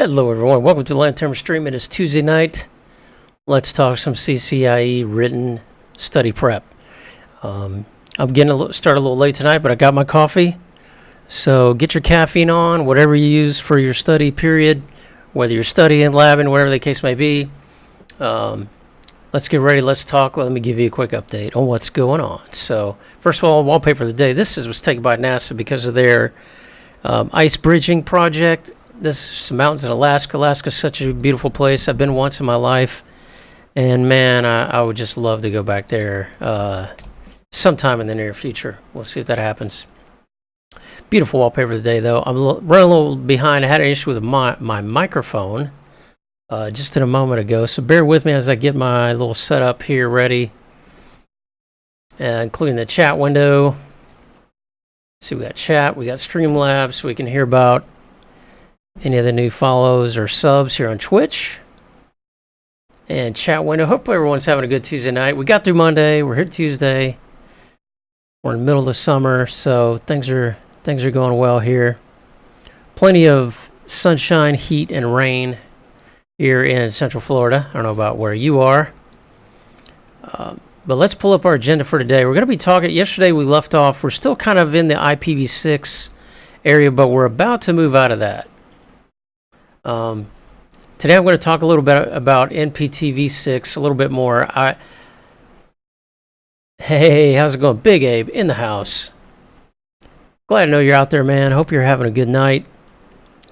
Hello everyone, welcome to Lantern Stream. It is Tuesday night. Let's talk some CCIE written study prep. I'm getting started a little late tonight, but I got my coffee. So get your caffeine on, whatever you use for your study period, whether you're studying, labbing, whatever the case may be. Let's get ready, let's talk. Let me give you a quick update on what's going on. So first of all, wallpaper of the day. This was taken by NASA because of their ice bridging project. This is some mountains in Alaska. Alaska's such a beautiful place. I've been once in my life, and man, I would just love to go back there sometime in the near future. We'll see if that happens. Beautiful wallpaper of the day, though. I'm running a little behind. I had an issue with my microphone just a moment ago, so bear with me as I get my little setup here ready, including the chat window. See, we got chat, we got Streamlabs, so we can hear about any of the new follows or subs here on Twitch. And chat window. Hope everyone's having a good Tuesday night. We got through Monday. We're here Tuesday. We're in the middle of the summer, so things are going well here. Plenty of sunshine, heat, and rain here in Central Florida. I don't know about where you are. But let's pull up our agenda for today. We're going to be talking, yesterday we left off, we're still kind of in the IPv6 area, but we're about to move out of that. Today I'm going to talk a little bit about nptv6, a little bit more. Hey, how's it going? Big Abe in the house. Glad to know you're out there, man. Hope you're having a good night.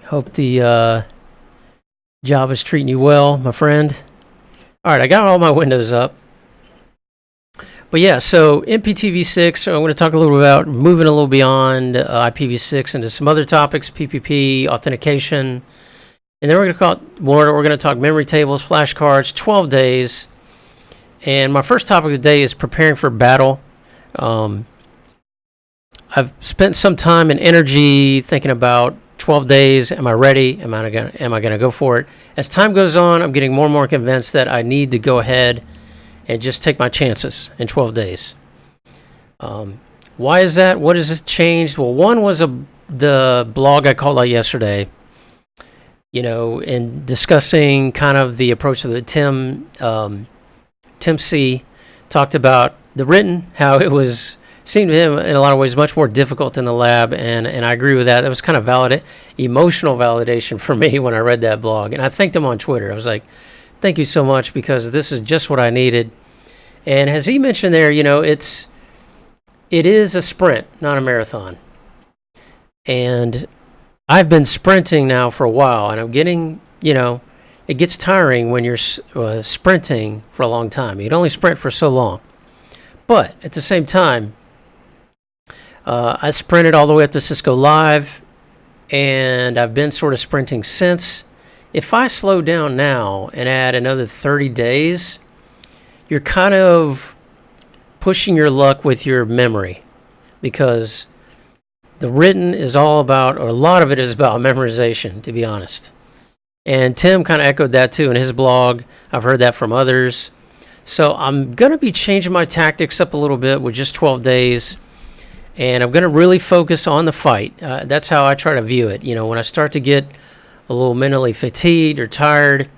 Hope the job is treating you well, my friend. All right, I got all my windows up. But yeah, so nptv6, so I'm going to talk a little about moving a little beyond IPv6 into some other topics, PPP, authentication. And then we're going to talk memory tables, flashcards, 12 days. And my first topic of the day is preparing for battle. I've spent some time and energy thinking about 12 days. Am I ready? Am I going to go for it? As time goes on, I'm getting more and more convinced that I need to go ahead and just take my chances in 12 days. Why is that? What has changed? Well, one was the blog I called out yesterday. You know, in discussing kind of the approach of the Tim C. talked about the written, how it seemed to him in a lot of ways much more difficult than the lab, and I agree with that. That was kind of emotional validation for me when I read that blog, and I thanked him on Twitter. I was like, thank you so much, because this is just what I needed. And as he mentioned there, you know, it is a sprint, not a marathon. And I've been sprinting now for a while, and I'm getting, you know, it gets tiring when you're sprinting for a long time. You can only sprint for so long. But at the same time, I sprinted all the way up to Cisco Live, and I've been sort of sprinting since. If I slow down now and add another 30 days, you're kind of pushing your luck with your memory, because the written is all about, or a lot of it is about memorization, to be honest. And Tim kind of echoed that too in his blog. I've heard that from others. So I'm going to be changing my tactics up a little bit with just 12 days. And I'm going to really focus on the fight. That's how I try to view it. You know, when I start to get a little mentally fatigued or tired,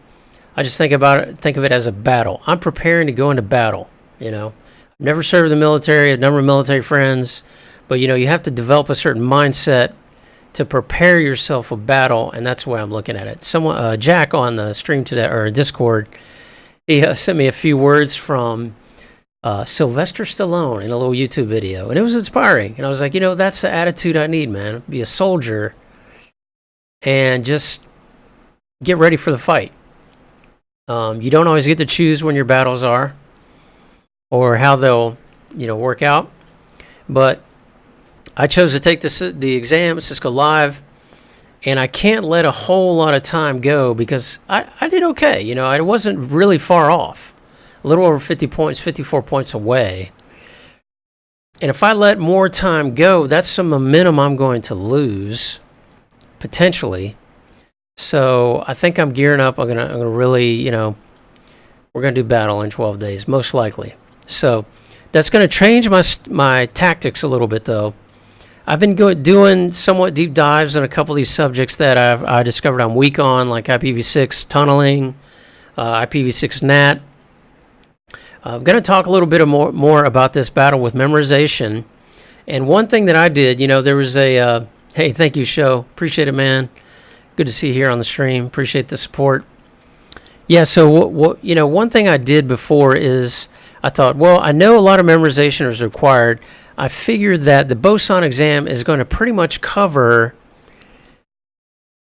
I just think of it as a battle. I'm preparing to go into battle, you know. I've never served in the military, a number of military friends. But, you know, you have to develop a certain mindset to prepare yourself for battle, and that's the way I'm looking at it. Someone, Jack on the stream today, or Discord, he sent me a few words from Sylvester Stallone in a little YouTube video, and it was inspiring. And I was like, you know, that's the attitude I need, man. Be a soldier and just get ready for the fight. You don't always get to choose when your battles are or how they'll, you know, work out. But I chose to take the exam at Cisco Live, and I can't let a whole lot of time go because I did okay. You know, I wasn't really far off. A little over 50 points, 54 points away. And if I let more time go, that's some momentum I'm going to lose, potentially. So I think I'm gearing up. I'm gonna really, you know, we're going to do battle in 12 days, most likely. So that's going to change my tactics a little bit, though. I've been doing somewhat deep dives on a couple of these subjects that I discovered I'm weak on, like IPv6 tunneling, IPv6 NAT. I'm going to talk a little bit more about this battle with memorization. And one thing that I did, there was a, hey, thank you, Show. Appreciate it, man. Good to see you here on the stream. Appreciate the support. Yeah, so one thing I did before is I thought, well, I know a lot of memorization is required. I figured that the boson exam is going to pretty much cover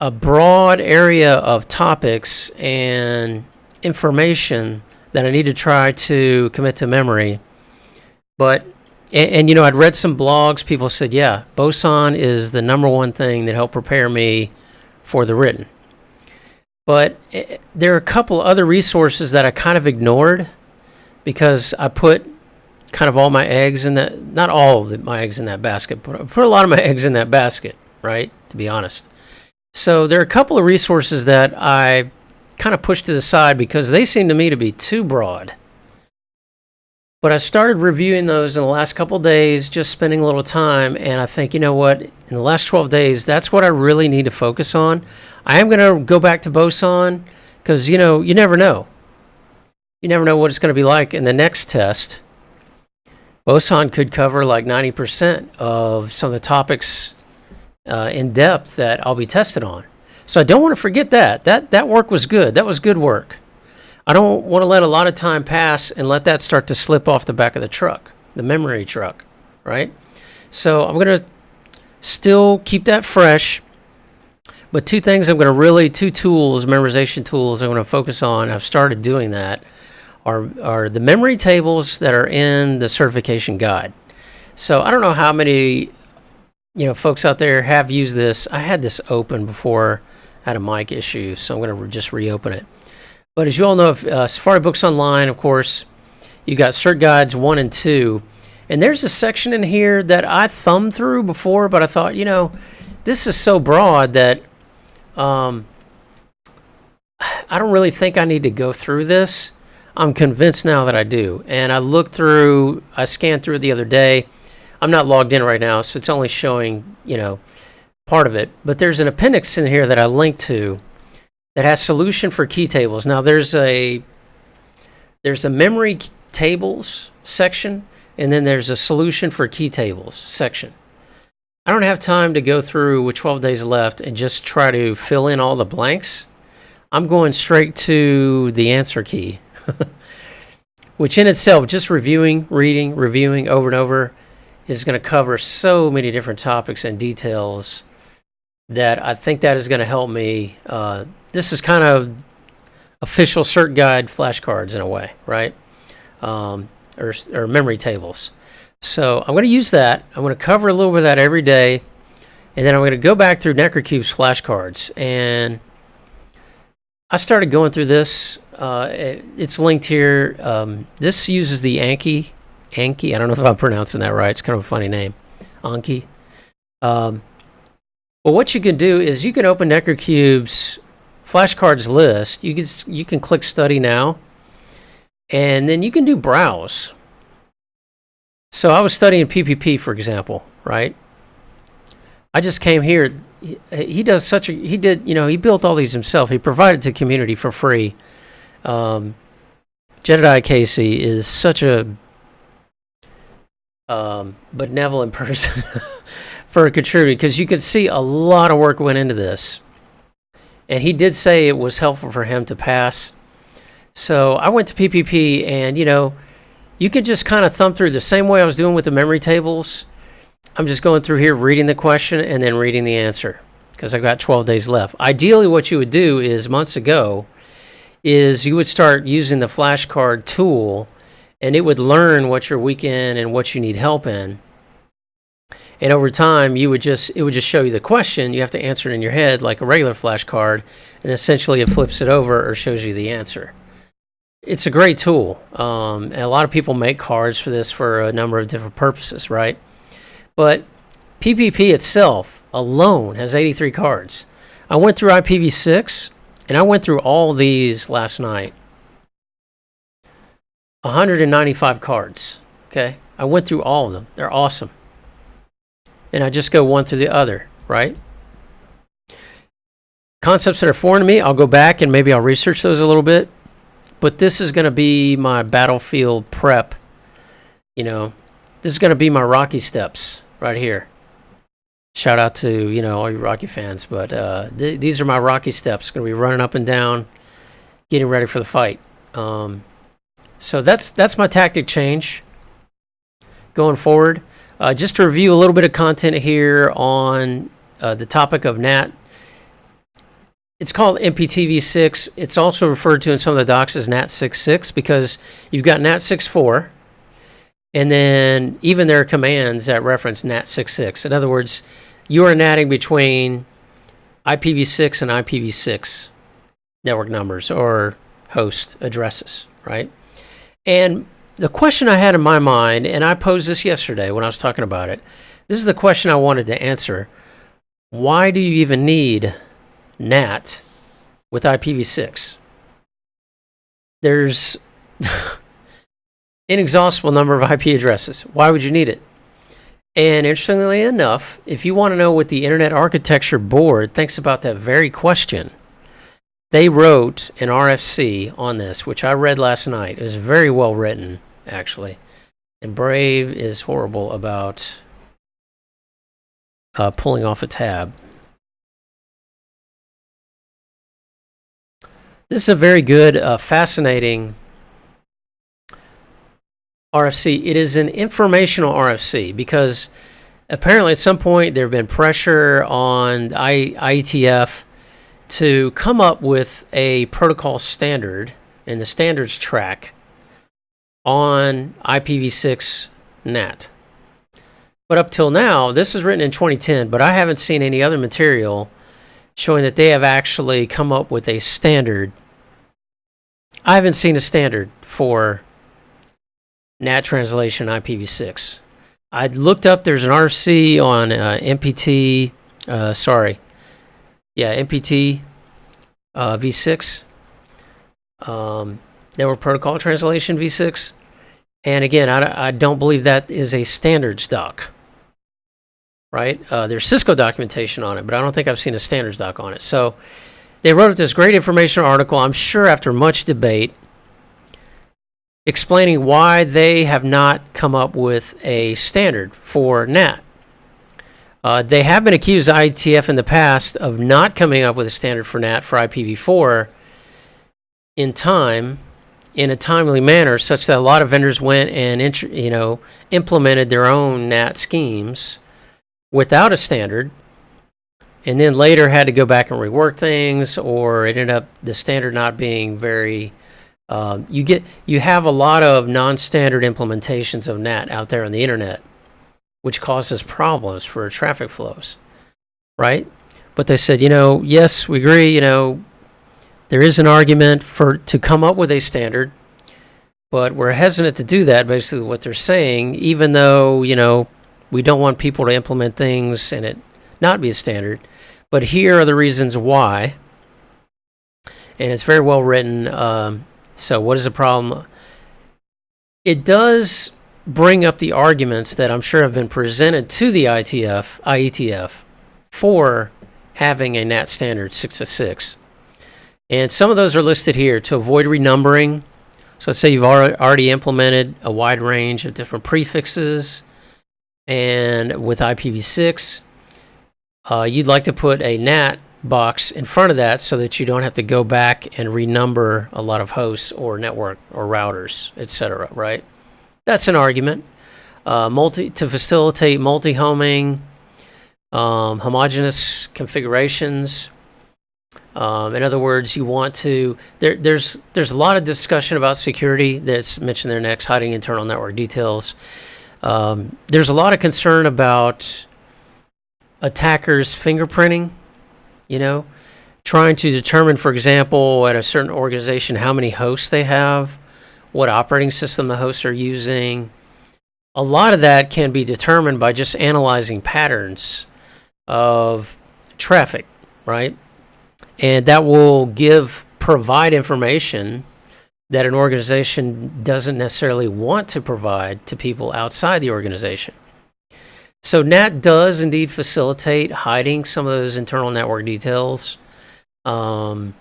a broad area of topics and information that I need to try to commit to memory. But, and I'd read some blogs. People said, yeah, boson is the number one thing that helped prepare me for the written. But there are a couple other resources that I kind of ignored because I put kind of all my eggs in that, not all of my eggs in that basket, but I put a lot of my eggs in that basket, right, to be honest. So there are a couple of resources that I kind of pushed to the side because they seem to me to be too broad. But I started reviewing those in the last couple of days, just spending a little time, and I think, you know what, in the last 12 days, that's what I really need to focus on. I am going to go back to boson because, you never know. You never know what it's going to be like in the next test. Boson could cover like 90% of some of the topics in depth that I'll be tested on. So I don't want to forget that. That work was good. That was good work. I don't want to let a lot of time pass and let that start to slip off the back of the truck, the memory truck, right? So I'm going to still keep that fresh. But two tools, memorization tools I'm going to focus on, I've started doing that, are the memory tables that are in the certification guide. So I don't know how many folks out there have used this. I had this open before I had a mic issue, so I'm going to just reopen it. But as you all know, Safari Books Online, of course, you got Cert Guides 1 and 2. And there's a section in here that I thumbed through before, but I thought, this is so broad that I don't really think I need to go through this. I'm convinced now that I do. And I scanned through it the other day. I'm not logged in right now, so it's only showing, part of it. But there's an appendix in here that I linked to that has solution for key tables. Now there's a memory tables section, and then there's a solution for key tables section. I don't have time to go through with 12 days left and just try to fill in all the blanks. I'm going straight to the answer key, which in itself, just reviewing over and over, is going to cover so many different topics and details that I think that is going to help me. This is kind of official cert guide flashcards in a way, right? Or memory tables. So I'm going to use that. I'm going to cover a little bit of that every day. And then I'm going to go back through neckercube's flashcards. And I started going through this. It's linked here. This uses the Anki. I don't know if I'm pronouncing that right. It's kind of a funny name. Anki. Well, what you can do is you can open neckercube's flashcards list. You can click Study Now. And then you can do Browse. So I was studying PPP, for example, right? I just came here. He built all these himself. He provided to the community for free. Jedediah Casey is such a benevolent person for contributing, because you could see a lot of work went into this. And he did say it was helpful for him to pass. So I went to PPP, and, you can just kind of thumb through the same way I was doing with the memory tables. I'm just going through here, reading the question, and then reading the answer, because I've got 12 days left. Ideally, what you would do is, months ago, is you would start using the flashcard tool, and it would learn what you're weak in and what you need help in. And over time, it would just show you the question. You have to answer it in your head like a regular flashcard, and essentially it flips it over or shows you the answer. It's a great tool. And a lot of people make cards for this for a number of different purposes, right? But PPP itself alone has 83 cards. I went through IPv6, and I went through all these last night. 195 cards, okay? I went through all of them. They're awesome. and I just go one through the other, right? Concepts that are foreign to me, I'll go back and maybe I'll research those a little bit. But this is going to be my battlefield prep. This is going to be my Rocky steps right here. Shout out to, all you Rocky fans. But these are my Rocky steps. Going to be running up and down, getting ready for the fight. So that's my tactic change going forward. Just to review a little bit of content here on the topic of NAT. It's called nptv6. It's also referred to in some of the docs as nat.6.6 because you've got nat.6.4, and then even there are commands that reference nat.6.6. In other words, you are natting between IPv6 and IPv6 network numbers or host addresses, right? And the question I had in my mind, and I posed this yesterday when I was talking about it, this is the question I wanted to answer. Why do you even need NAT with IPv6? There's inexhaustible number of IP addresses. Why would you need it? And interestingly enough, if you want to know what the Internet Architecture Board thinks about that very question, they wrote an RFC on this, which I read last night. It was very well written, actually. And Brave is horrible about pulling off a tab. This is a very good, fascinating RFC. It is an informational RFC because apparently at some point there have been pressure on IETF to come up with a protocol standard in the standards track on IPv6 NAT. But up till now, this is written in 2010, but I haven't seen any other material showing that they have actually come up with a standard. I haven't seen a standard for NAT translation IPv6. I looked up, there's an RFC on NPT v6, network protocol translation v6. And again, I don't believe that is a standards doc, right? There's Cisco documentation on it, but I don't think I've seen a standards doc on it. So they wrote this great informational article, I'm sure after much debate, explaining why they have not come up with a standard for NAT. They have been accused of IETF in the past of not coming up with a standard for NAT for IPv4 in a timely manner, such that a lot of vendors went and implemented their own NAT schemes without a standard, and then later had to go back and rework things, or it ended up the standard not being very. You have a lot of non-standard implementations of NAT out there on the internet, which causes problems for traffic flows, right? But they said, yes, we agree, there is an argument to come up with a standard, but we're hesitant to do that, basically what they're saying, even though, we don't want people to implement things and it not be a standard. But here are the reasons why, and it's very well written. So what is the problem? It does bring up the arguments that I'm sure have been presented to the IETF for having a NAT standard 606. And some of those are listed here to avoid renumbering. So let's say you've already implemented a wide range of different prefixes, and with IPv6, you'd like to put a NAT box in front of that so that you don't have to go back and renumber a lot of hosts or network or routers, etc., right? That's an argument. To facilitate multi-homing, homogenous configurations. In other words, you want to. There's a lot of discussion about security that's mentioned there next, hiding internal network details. There's a lot of concern about attackers fingerprinting. Trying to determine, for example, at a certain organization how many hosts they have, what operating system the hosts are using. A lot of that can be determined by just analyzing patterns of traffic, right? And that will provide information that an organization doesn't necessarily want to provide to people outside the organization. So NAT does indeed facilitate hiding some of those internal network details. The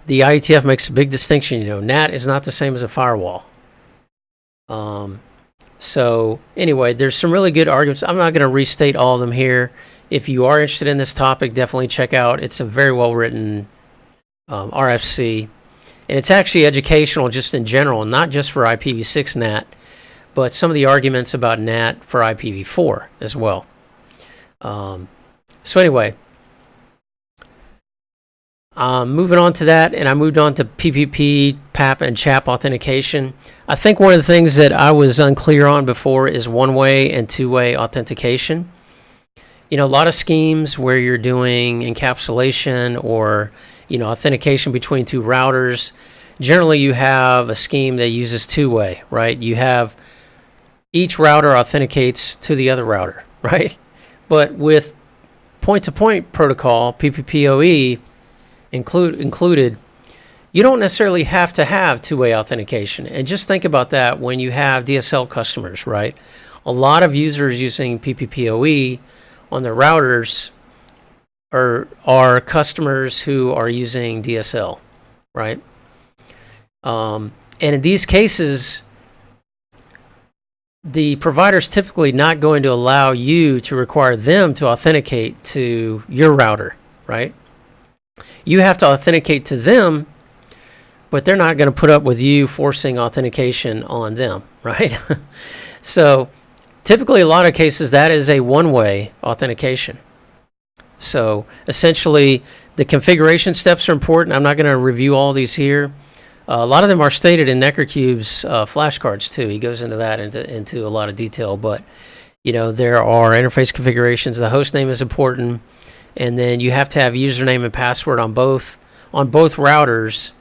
IETF makes a big distinction. NAT is not the same as a firewall. So anyway, there's some really good arguments. I'm not going to restate all of them here. If you are interested in this topic, definitely check out. It's a very well written RFC, and it's actually educational just in general, not just for IPv6 NAT, but some of the arguments about NAT for IPv4 as well. So anyway, moving on to that, and I moved on to PPP, PAP, and CHAP authentication. I think one of the things that I was unclear on before is one-way and two-way authentication. A lot of schemes where you're doing encapsulation or, authentication between two routers, generally you have a scheme that uses two-way, right? You have each router authenticates to the other router, right? But with point-to-point protocol, PPPoE included, you don't necessarily have to have two-way authentication. And just think about that when you have DSL customers, right? A lot of users using PPPoE on their routers are customers who are using DSL, right? And in these cases, the provider's typically not going to allow you to require them to authenticate to your router, right? You have to authenticate to them, but they're not going to put up with you forcing authentication on them, right? So typically, a lot of cases, that is a one-way authentication. So essentially, the configuration steps are important. I'm not going to review all these here. A lot of them are stated in neckercube's flashcards too. He goes into that into a lot of detail. But there are interface configurations. The host name is important, and then you have to have username and password on both routers,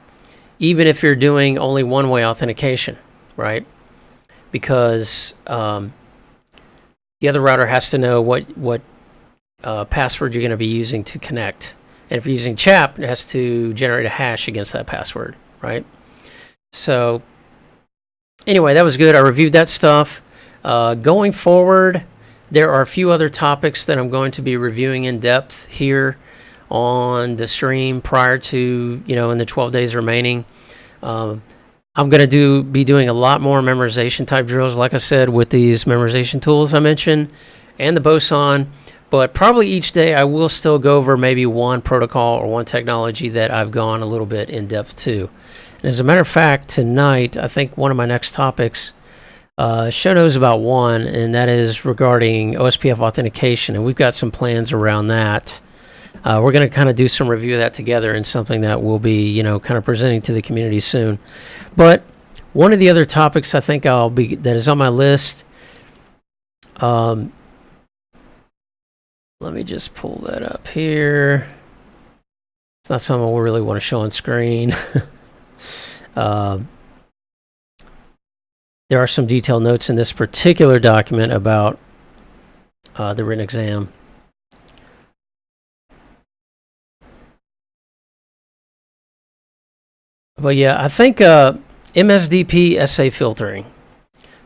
even if you're doing only one-way authentication, right? Because the other router has to know what password you're going to be using to connect. And if you're using CHAP, it has to generate a hash against that password, right? So anyway, that was good. I reviewed that stuff. Going forward, there are a few other topics that I'm going to be reviewing in depth here on the stream prior to, in the 12 days remaining. I'm going to be doing a lot more memorization type drills, like I said, with these memorization tools I mentioned and the boson. But probably each day I will still go over maybe one protocol or one technology that I've gone a little bit in depth to. And as a matter of fact, tonight, I think one of my next topics, show knows about one, and that is regarding OSPF authentication. And we've got some plans around that. We're going to kind of do some review of that together and something that we'll be, kind of presenting to the community soon. But one of the other topics I think that is on my list, let me just pull that up here. It's not something we really want to show on screen. There are some detailed notes in this particular document about the written exam. But yeah, I think MSDP essay filtering.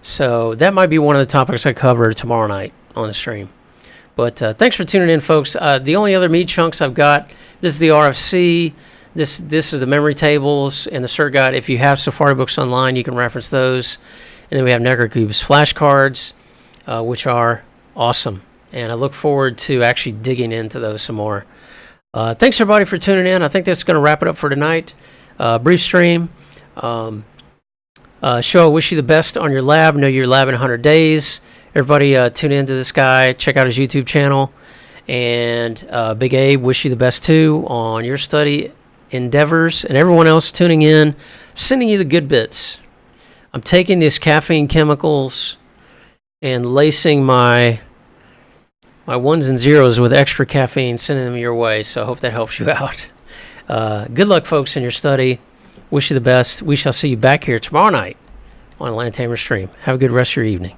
So that might be one of the topics I cover tomorrow night on the stream. But thanks for tuning in, folks. The only other meat chunks I've got, this is the RFC. This is the memory tables and the cert guide. If you have Safari books online, you can reference those. And then we have neckercube's flashcards, which are awesome. And I look forward to actually digging into those some more. Thanks, everybody, for tuning in. I think that's going to wrap it up for tonight. Brief stream. Show, I wish you the best on your lab. Know your lab in 100 days. Everybody tune into this guy. Check out his YouTube channel. And Big Abe, wish you the best, too, on your study endeavors. And everyone else tuning in, sending you the good bits. I'm taking these caffeine chemicals and lacing my ones and zeros with extra caffeine, sending them your way. So I hope that helps you out. Good luck, folks, in your study. Wish you the best. We shall see you back here tomorrow night on Land Tamer Stream. Have a good rest of your evening.